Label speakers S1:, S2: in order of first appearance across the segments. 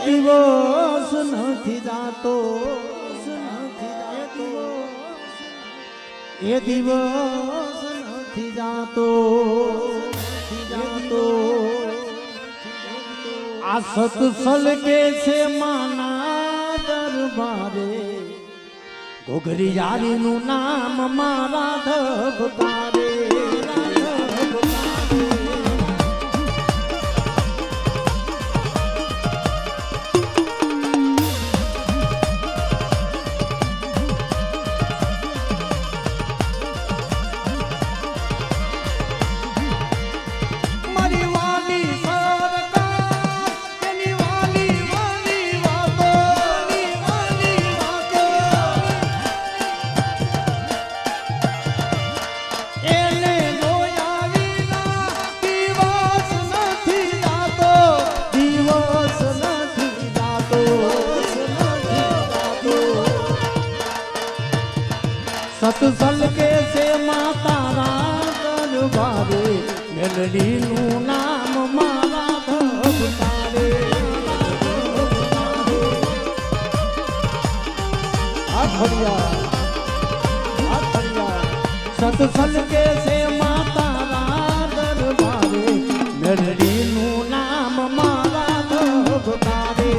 S1: દિવસ નથી જાતો એ દિવસ નથી જાતો આ સત્સલ કે છે માના દરબારે ઘોઘરી યારીનું નામ મારા ધબકારે સત્સલ કે છે માતારા દરબારે મેલડીનું નામ મારા ધબકારે સત્સલ કે છે માતારા દરબારે મેલડીનું નામ મારા ધબકારે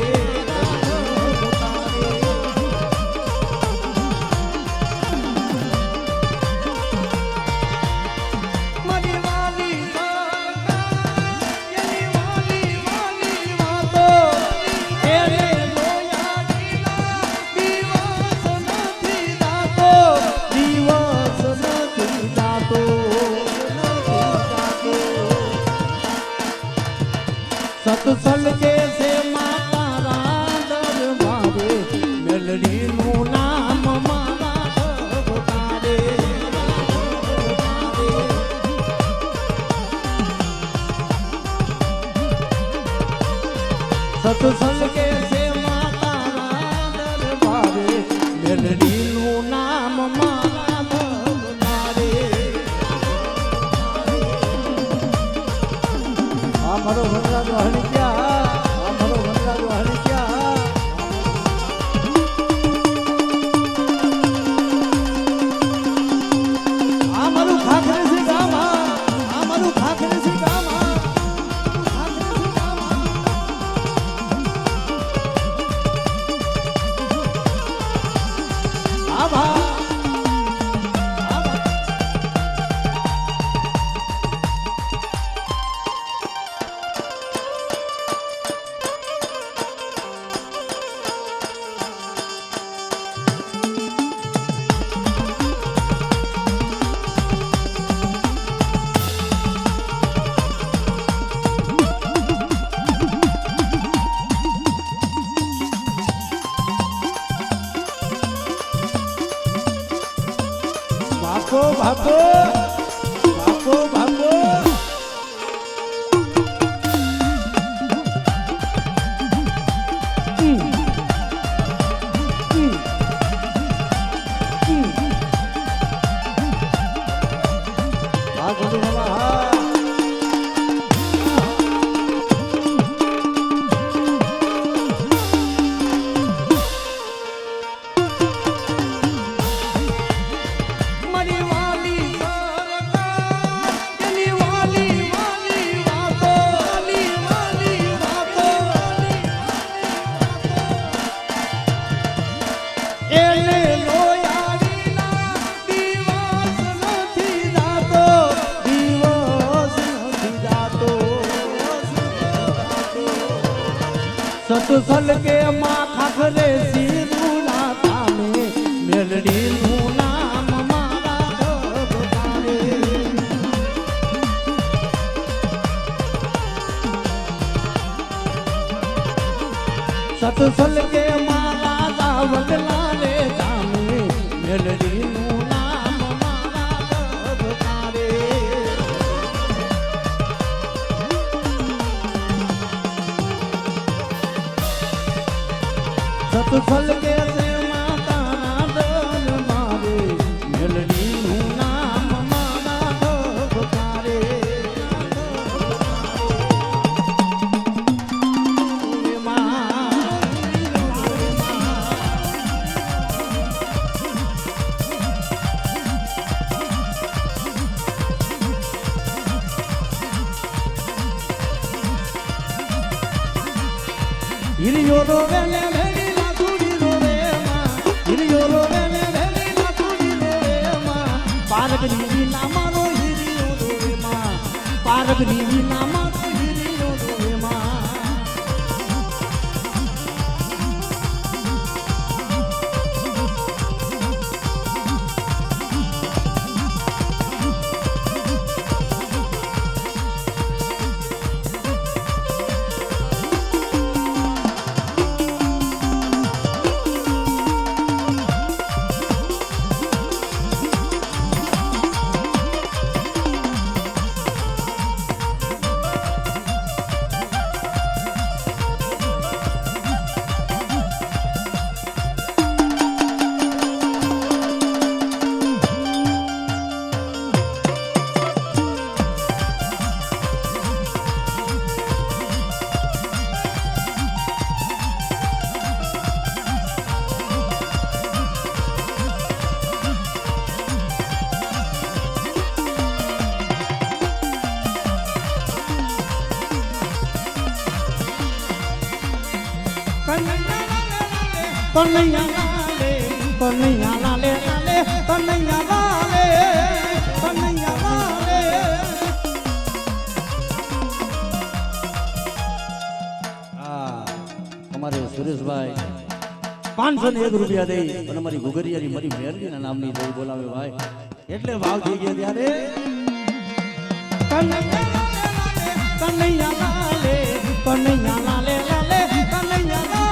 S1: સત્સલ કે છે માતારા દરબારે મેલડીનું નામ મારા ધબકારે સત્સલ કે છે માતારા દરબારે મેલડીનું નામ મારા ધબકારે આ મારો વનરાજો હણી ગયા આ મારો વનરાજો હણી ગયા આ મારું ખાખરે છે ગામ આ મારું ખાખરે છે ગામ આ ભા ભાગો ભાગો ભાગો સત્સલ કે માં ખાખરે સિરુલા તામે મેલડીનું નામ મારા ધબકારે સત્સલ કે મારા દાવલા રે તામે મેલડીનું નામ મારા ધબકારે સત્સલ કે છે માતાના દરબારે મેલડીનું નામ મારા ધબકારે માં હિરિયો રોવે ને વેડી લાતુડી રોવે માં હિરિયો રોવે ને વેડી લાતુડી રોવે માં પારગની વિના મારો હિરિયો રોવે માં પારગની વિના મારો હિરિયો રોવે માં કનૈયા લાલે કનૈયા લાલે લાલે કનૈયા લાલે કનૈયા લાલે અમારે સુરેશભાઈ 501 રૂપિયા દઈ અને અમારી ઘુઘરિયાની મારી મેરડીના નામની દઈ બોલાવે ભાઈ એટલે ભાવ થઈ ગયા ત્યારે કનૈયા લાલે કનૈયા લાલે લાલે કનૈયા લાલે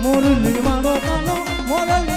S1: મોરલી મારો કાનો મોરલી